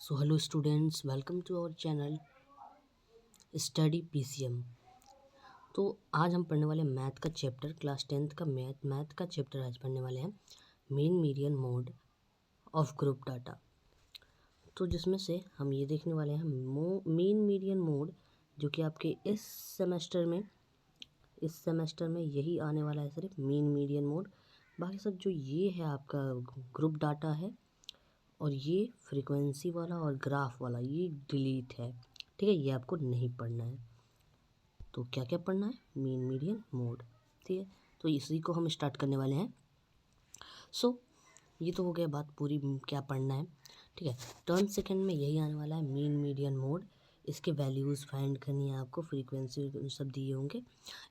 So hello students, welcome to our channel study PCM. तो आज हम पढ़ने वाले मैथ का चैप्टर, क्लास 10th का मैथ का चैप्टर आज पढ़ने वाले हैं, mean median mode of group data. तो जिसमें से हम ये देखने वाले हैं मेन मीडियन मोड, जो कि आपके इस सेमेस्टर में यही आने वाला है, सिर्फ मेन मीडियन मोड। बाकी सब जो ये है आपका ग्रुप डाटा है, और ये फ्रीक्वेंसी वाला और ग्राफ वाला ये डिलीट है, ठीक है, ये आपको नहीं पढ़ना है। तो क्या क्या पढ़ना है? मेन मीडियन मोड, ठीक है। तो इसी को हम स्टार्ट करने वाले हैं। ये तो हो गया बात पूरी, क्या पढ़ना है, ठीक है। टर्न सेकंड में यही आने वाला है, मेन मीडियन मोड। इसके वैल्यूज़ फाइंड करनी है आपको, फ्रीक्वेंसी सब दिए होंगे।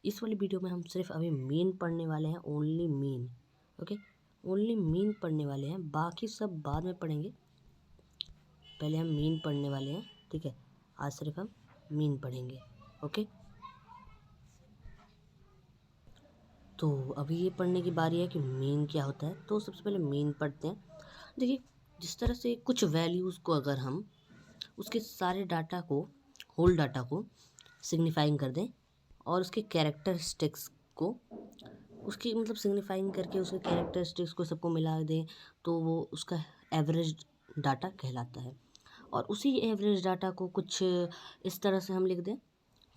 इस वाली वीडियो में हम सिर्फ अभी मेन पढ़ने वाले हैं, only main, okay, only main पढ़ने वाले हैं, बाकी सब बाद में पढ़ेंगे। पहले हम मीन पढ़ने वाले हैं, ठीक है। आज सिर्फ हम मीन पढ़ेंगे, ओके। तो अभी ये पढ़ने की बारी है कि मीन क्या होता है। तो सबसे पहले मीन पढ़ते हैं। देखिए, जिस तरह से कुछ वैल्यूज़ को अगर हम उसके सारे डाटा को, होल डाटा को सिग्निफाइंग कर दें, और उसके कैरेक्टरिस्टिक्स को उसकी मतलब सिग्निफाइंग करके उसके कैरेक्टरिस्टिक्स को सबको मिला दें, तो वो उसका एवरेज डाटा कहलाता है। और उसी एवरेज डाटा को कुछ इस तरह से हम लिख दें,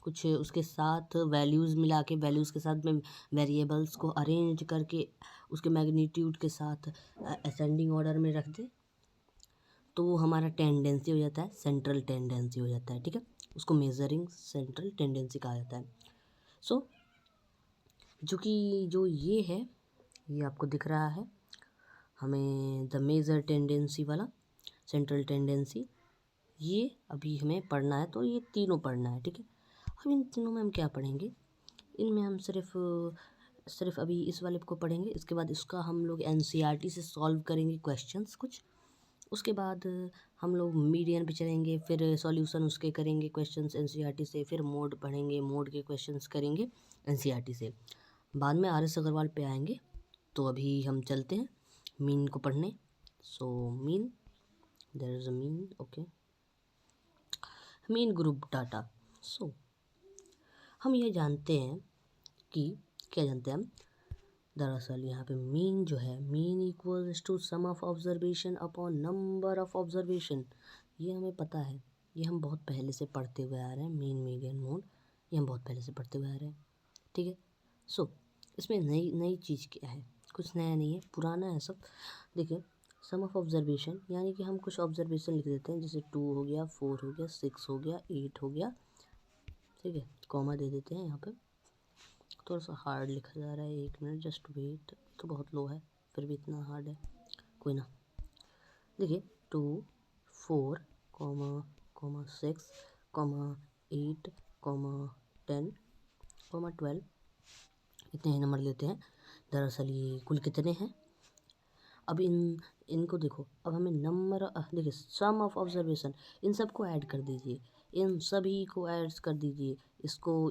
कुछ उसके साथ वैल्यूज़ मिला के, वैल्यूज़ के साथ में वेरिएबल्स को अरेंज करके उसके मैग्नीट्यूड के साथ असेंडिंग ऑर्डर में रख दें, तो वो हमारा टेंडेंसी हो जाता है, सेंट्रल टेंडेंसी हो जाता है, ठीक है। उसको मेजरिंग सेंट्रल टेंडेंसी कहा जाता है। जो ये है, ये आपको दिख रहा है हमें, द मेजर टेंडेंसी वाला, सेंट्रल टेंडेंसी, ये अभी हमें पढ़ना है। तो ये तीनों पढ़ना है, ठीक है। अब इन तीनों में हम क्या पढ़ेंगे? इनमें हम सिर्फ अभी इस वाले को पढ़ेंगे। इसके बाद इसका हम लोग एनसीईआरटी से सॉल्व करेंगे क्वेश्चंस कुछ। उसके बाद हम लोग मीडियन पे चलेंगे, फिर सॉल्यूशन उसके करेंगे क्वेश्चंस एनसीईआरटी से, फिर मोड पढ़ेंगे, मोड के क्वेश्चंस करेंगे एनसीईआरटी से। बाद में आर एस अग्रवाल पे आएंगे। तो अभी हम चलते हैं मीन को पढ़ने। Mean, there is a mean, okay, mean group data. हम ये जानते हैं कि, क्या जानते हैं हम, दरअसल यहाँ पे मीन जो है, mean equals to sum of observation upon number of observation. ये हमें पता है, ये हम बहुत पहले से पढ़ते हुए आ रहे हैं, मीन मीडियन मोड, ये हम बहुत पहले से पढ़ते हुए आ रहे हैं, ठीक है। इसमें नई चीज़ क्या है? कुछ नया नहीं है, पुराना है सब। देखिए, सम ऑफ ऑब्जर्वेशन यानी कि हम कुछ ऑब्जर्वेशन लिख देते हैं, जैसे 2 हो गया, 4 हो गया, 6 हो गया, 8 हो गया, ठीक है, कॉमा दे देते हैं यहाँ पे। थोड़ा सा हार्ड लिखा जा रहा है, 1 मिनट, जस्ट वेट। तो बहुत लो है, फिर भी इतना हार्ड है, कोई ना। देखिए, 2, 4, कॉमा 6, कॉमा 8, कॉमा 10, कॉमा 12, इतने ही नंबर लेते हैं। दरअसल ये कुल कितने हैं? अब इनको देखो, अब हमें नंबर, देखिए, सम ऑफ ऑब्जर्वेशन, इन सबको ऐड कर दीजिए, इन सभी को ऐड कर दीजिए। इसको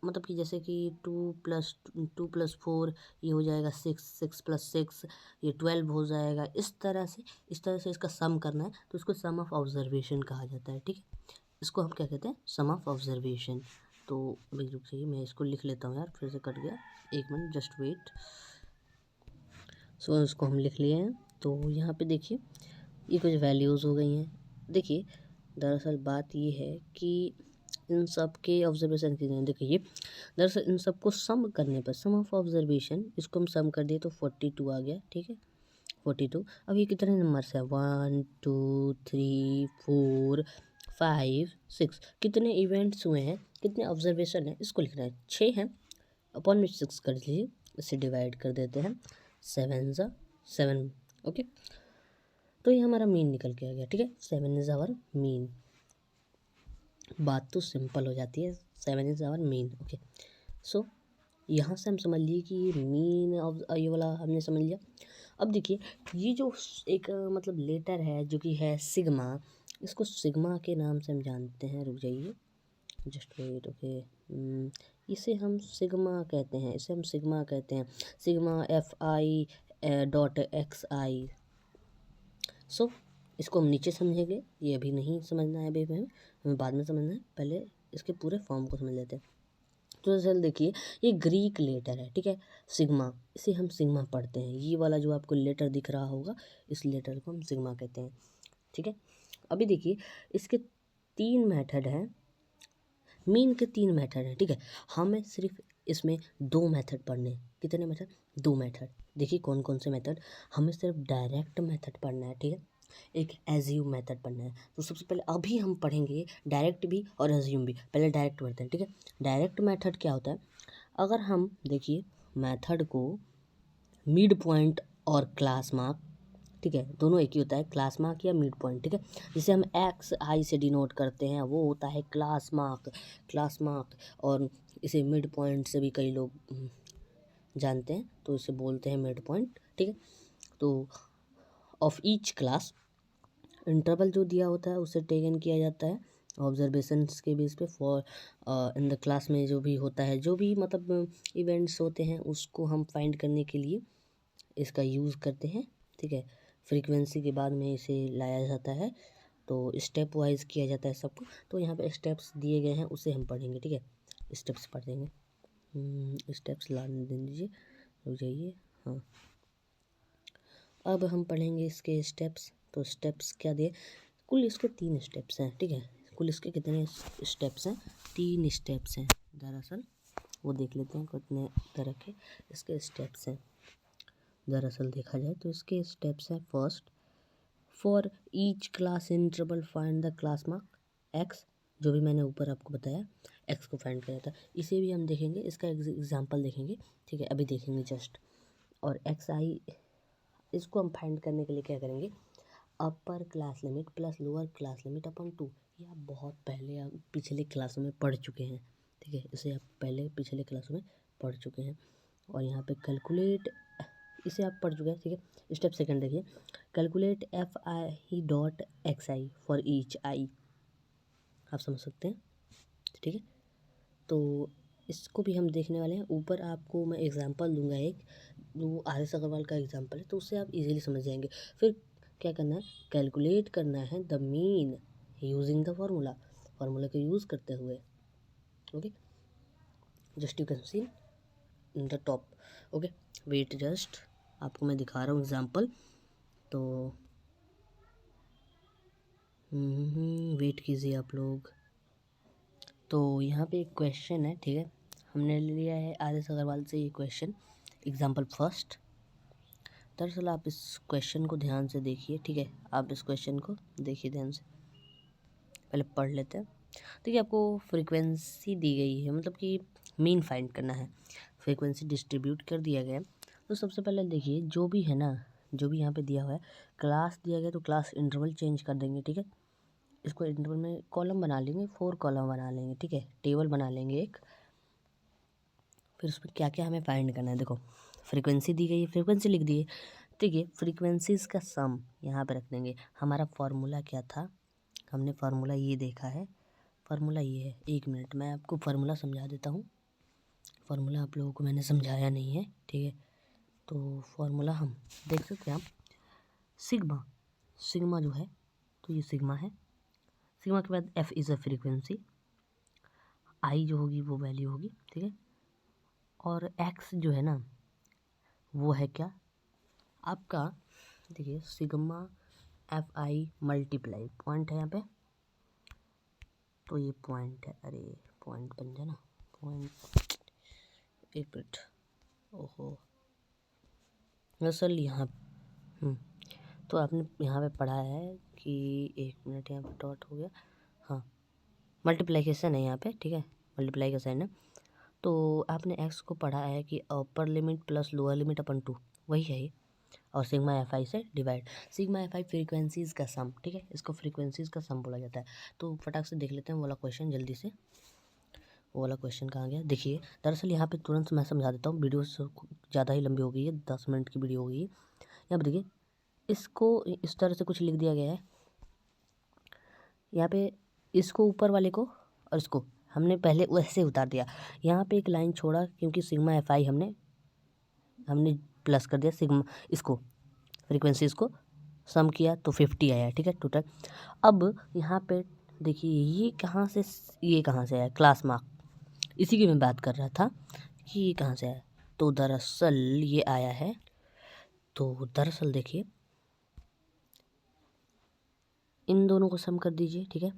मतलब कि जैसे कि 2 + 4 ये हो जाएगा 6, 6 + 6 ये 12 हो जाएगा। इस तरह से इसका सम करना है, तो इसको सम ऑफ ऑब्जर्वेशन कहा जाता है, ठीक है। इसको हम क्या कहते हैं? सम ऑफ ऑब्जर्वेशन। तो अभी रुक जाइए, मैं इसको लिख लेता हूँ यार, फिर से कट गया, 1 मिनट, जस्ट वेट। इसको हम लिख लिए हैं। तो यहाँ पे देखिए, ये कुछ वैल्यूज़ हो गई हैं। देखिए, दरअसल बात ये है कि इन सब के ऑब्जर्वेशन की, देखिए, दरअसल इन सबको सम करने पर, सम ऑफ ऑब्जर्वेशन, इसको हम सम कर दिए तो 42 आ गया, ठीक है, 42। अब ये कितने नंबर्स है? 1 2 3 4 5 6, कितने इवेंट्स हुए हैं, कितने ऑब्जर्वेशन है, इसको लिखना है। 6 हैं, अपॉन में 6 कर लीजिए, इसे डिवाइड कर देते हैं, 7 ज़ा 7, ओके। तो ये हमारा मीन निकल के आ गया, ठीक है, 7 इज़ आवर मीन। बात तो सिंपल हो जाती है, 7 इज़ आवर मीन, ओके। यहाँ से हम समझ लिए कि ये मीन ऑफ, ये वाला हमने समझ लिया। अब देखिए, ये जो एक मतलब लेटर है, जो कि है सिग्मा, इसको सिग्मा के नाम से हम जानते हैं। रुक जाइए, जस्ट वेट, ओके। इसे हम सिग्मा कहते हैं, सिग्मा FI.XI। इसको हम नीचे समझेंगे, ये अभी नहीं समझना है, अभी हमें बाद में समझना है, पहले इसके पूरे फॉर्म को समझ लेते हैं। तो चल देखिए, ये ग्रीक लेटर है, ठीक है, सिग्मा, इसे हम सिग्मा पढ़ते हैं। ये वाला जो आपको लेटर दिख रहा होगा, इस लेटर को हम सिग्मा कहते हैं, ठीक है। अभी देखिए, इसके 3 मेथड हैं, मीन के 3 मेथड हैं, ठीक है। हमें सिर्फ इसमें 2 मेथड पढ़ने हैं। कितने मेथड? 2 मेथड। देखिए कौन कौन से मेथड। हमें सिर्फ डायरेक्ट मेथड पढ़ना है, ठीक है, एक एज्यूम मेथड पढ़ना है। तो सबसे पहले अभी हम पढ़ेंगे डायरेक्ट भी और एज्यूम भी। पहले डायरेक्ट पढ़ते हैं, ठीक है। डायरेक्ट मेथड क्या होता है? अगर हम देखिए मेथड को मिड पॉइंट और क्लास मार्क, ठीक है, दोनों एक ही होता है, क्लास मार्क या मिड पॉइंट, ठीक है। जिसे हम एक्स आई से डिनोट करते हैं वो होता है क्लास मार्क, क्लास मार्क। और इसे मिड पॉइंट से भी कई लोग जानते हैं, तो इसे बोलते हैं मिड पॉइंट, ठीक है। तो ऑफ ईच क्लास, इंटरवल जो दिया होता है उसे टेकन किया जाता है ऑब्जर्वेशंस के बेस पे। फॉर इन द क्लास में जो भी होता है, जो भी मतलब इवेंट्स होते हैं, उसको हम फाइंड करने के लिए इसका यूज़ करते हैं, ठीक है। फ्रीक्वेंसी के बाद में इसे लाया जाता है, तो स्टेप वाइज किया जाता है सबको। तो यहाँ पे स्टेप्स दिए गए हैं, उसे हम पढ़ेंगे, ठीक है, स्टेप्स पढ़ देंगे। स्टेप्स ला दीजिए, रुक जाइए, हाँ। अब हम पढ़ेंगे इसके स्टेप्स। तो स्टेप्स क्या दिए? कुल इसके 3 स्टेप्स हैं, ठीक है। कुल इसके कितने स्टेप्स हैं? 3 स्टेप्स हैं दरअसल। वो देख लेते हैं कितने तरह के इसके स्टेप्स हैं। दरअसल देखा जाए तो इसके स्टेप्स हैं, first, for each class interval find the class mark x, जो भी मैंने ऊपर आपको बताया, एक्स को फाइंड किया था। इसे भी हम देखेंगे, इसका एग्जांपल देखेंगे, ठीक है, अभी देखेंगे जस्ट। और एक्स आई, इसको हम फाइंड करने के लिए क्या करेंगे? Upper class limit plus lower class limit upon 2। ये आप बहुत पहले आप पिछले क्लासों में पढ़ चुके हैं, ठीक है, इसे आप पहले पिछले क्लासों में पढ़ चुके हैं। और यहाँ पे कैलकुलेट, इसे आप पढ़ चुके हैं, ठीक है। स्टेप सेकंड देखिए, calculate f i dot x i for each i, आप समझ सकते हैं, ठीक है। तो इसको भी हम देखने वाले हैं। ऊपर आपको मैं एग्जांपल दूंगा एक, जो आर.एस. अग्रवाल का एग्जांपल है, तो उससे आप इजीली समझ जाएंगे। फिर क्या करना है? कैलकुलेट करना है the mean using the formula, formula का यूज़ करते हुए, okay. Just you can see in the top, okay. Wait just, आपको मैं दिखा रहा हूँ एग्जांपल, तो वेट कीजिए आप लोग। तो यहाँ पे एक क्वेश्चन है, ठीक है, हमने लिया है आर.एस. अग्रवाल से ये क्वेश्चन, एग्जांपल फर्स्ट। दरअसल आप इस क्वेश्चन को ध्यान से देखिए, ठीक है, आप इस क्वेश्चन को देखिए ध्यान से, पहले पढ़ लेते हैं। देखिए आपको फ्रीक्वेंसी दी गई है, मतलब कि मीन फाइंड करना है, फ्रीक्वेंसी डिस्ट्रीब्यूट कर दिया गया है। तो सबसे पहले देखिए जो भी है ना, जो भी यहाँ पे दिया हुआ है, क्लास दिया गया तो क्लास इंटरवल चेंज कर देंगे, ठीक है। इसको इंटरवल में कॉलम बना लेंगे, 4 कॉलम बना लेंगे, ठीक है, टेबल बना लेंगे एक। फिर उसमें क्या क्या हमें फाइंड करना है, देखो फ्रीक्वेंसी दी गई है, फ्रीक्वेंसी लिख दी है, ठीक है। फ्रीक्वेंसीज़ का सम यहाँ पे रख देंगे। हमारा फार्मूला क्या था? हमने फार्मूला ये देखा है, फार्मूला ये है। 1 मिनट मैं आपको फार्मूला समझा देता हूँ, फार्मूला आप लोगों को मैंने समझाया नहीं है, ठीक है। तो फार्मूला हम देख सकते हैं, आप सिग्मा, सिग्मा जो है, तो ये सिग्मा है। सिग्मा के बाद एफ इज़ अ फ्रीक्वेंसी, आई जो होगी वो वैल्यू होगी, ठीक है। और एक्स जो है ना, वो है क्या आपका? देखिए सिग्मा एफ आई मल्टीप्लाई पॉइंट है यहाँ पे, तो ये पॉइंट है, अरे पॉइंट बन जाए ना, पॉइंट, एक मिनट, ओहो, दरअसल यहाँ तो आपने यहाँ पे पढ़ा है कि, एक मिनट, यहाँ पे डॉट हो गया, हाँ, मल्टीप्लिकेशन है यहाँ पे, ठीक है, मल्टीप्लाई का साइन है। तो आपने एक्स को पढ़ा है कि upper limit plus lower limit upon 2, वही है ये। और सिग्मा एफ आई से divide, sigma f i frequencies का सम, ठीक है, इसको फ्रीक्वेंसीज़ का सम बोला जाता है। तो फटाक से देख लेते हैं वो वाला क्वेश्चन जल्दी से। वो वाला क्वेश्चन कहाँ गया? देखिए दरअसल यहाँ पे तुरंत मैं समझा देता हूँ, वीडियो ज़्यादा ही लंबी हो गई है, 10 मिनट की वीडियो हो गई है। यहाँ पर देखिए, इसको इस तरह से कुछ लिख दिया गया है यहाँ पे, इसको ऊपर वाले को और इसको हमने पहले वैसे उतार दिया। यहाँ पे एक लाइन छोड़ा क्योंकि सिग्मा एफ आई हमने प्लस कर दिया सिग्मा, इसको फ्रीक्वेंसीज़ को सम किया तो 50 आया, ठीक है टोटल। अब यहाँ पे देखिए ये कहाँ से आया, क्लास मार्क, इसी की मैं बात कर रहा था कि ये कहाँ से आया। तो दरअसल ये आया है, तो दरअसल देखिए इन दोनों को सम कर दीजिए, ठीक है।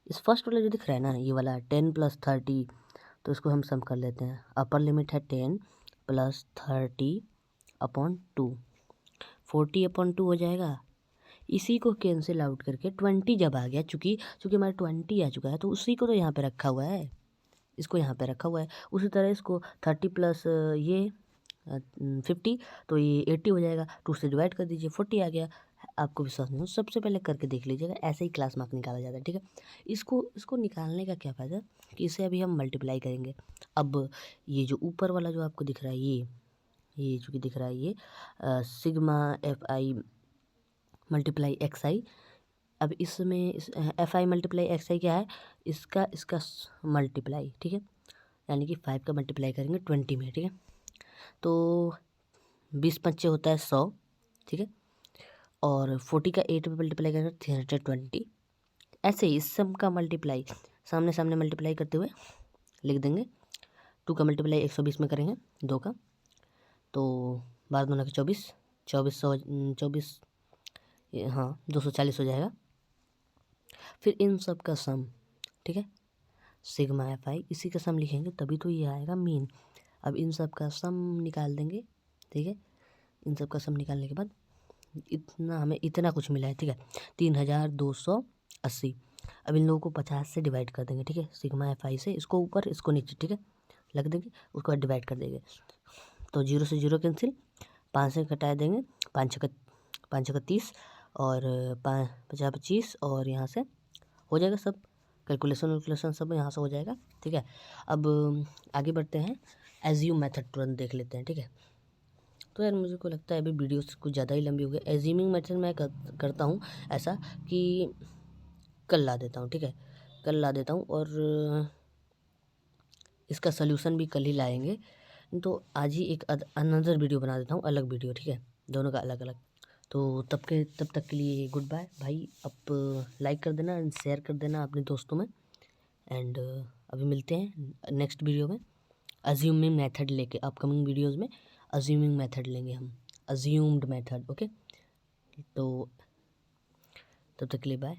इस फर्स्ट वाला जो दिख रहा है ना, ये वाला 10 + 30, तो इसको हम सम कर लेते हैं। अपर लिमिट है 10 + 30/2, 40/2 हो जाएगा। इसी को कैंसिल आउट करके 20 जब आ गया, चूँकि हमारा 20 आ चुका है, तो उसी को तो यहाँ पे रखा हुआ है, इसको यहाँ पे रखा हुआ है। उसी तरह इसको 30 + ये 50, तो ये 80 हो जाएगा। 2 से डिवाइड कर दीजिए, 40 आ गया। आपको विश्वास नहीं हो, सबसे पहले करके देख लीजिएगा, ऐसे ही क्लास मार्क निकाला जाता है, ठीक है। इसको निकालने का क्या फ़ायदा कि इसे अभी हम मल्टीप्लाई करेंगे। अब ये जो ऊपर वाला जो आपको दिख रहा है, ये चूँकि दिख रहा है ये सिग्मा FI × XI। अब इसमें FI × XI क्या है, इसका मल्टीप्लाई, ठीक है। यानी कि 5 का मल्टीप्लाई करेंगे 20 में, ठीक है। तो 20 × 5 होता है 100, ठीक है। और 40 का 8 में मल्टीप्लाई करेंगे 320। ऐसे ही इस सम का मल्टीप्लाई सामने सामने मल्टीप्लाई करते हुए लिख देंगे। 2 का मल्टीप्लाई 120 में करेंगे, 2 का, तो 12 दूना के 24, 24 हाँ 240 हो जाएगा। फिर इन सब का सम, ठीक है, सिग्मा FI, इसी का सम लिखेंगे तभी तो ये आएगा मीन। अब इन सब का सम निकाल देंगे, ठीक है। इन सब का सम निकालने के बाद हमें इतना कुछ मिला है, ठीक है, 3280। अब इन लोगों को 50 से डिवाइड कर देंगे, ठीक है, सिग्मा FI से, इसको ऊपर इसको नीचे, ठीक है, लग देंगे। उसके बाद डिवाइड कर देंगे, तो 0 से 0 कैंसिल, 5 से घटा देंगे, 5 छक्का 30 और 50 25, और यहाँ से हो जाएगा सब कैलकुलेशन सब यहाँ से हो जाएगा, ठीक है। अब आगे बढ़ते हैं, एज्यूम मेथड तुरंत देख लेते हैं, ठीक है। तो यार मुझे को लगता है अभी वीडियो कुछ ज़्यादा ही लंबी हो गई। एज्यूमिंग मेथड मैं करता हूँ ऐसा कि कल ला देता हूँ, ठीक है, कल ला देता हूँ, और इसका सल्यूशन भी कल ही लाएंगे। तो आज ही एक अनदर वीडियो बना देता हूँ, अलग वीडियो, ठीक है, दोनों का अलग अलग। तो तब तक के लिए गुड बाय भाई। अब लाइक कर देना एंड शेयर कर देना अपने दोस्तों में। एंड अभी मिलते हैं नेक्स्ट वीडियो में अज्यूमिंग मेथड लेके। अपकमिंग वीडियोस में अज्यूमिंग मेथड लेंगे हम, अज्यूम्ड मेथड, ओके। तो तब तक के लिए बाय।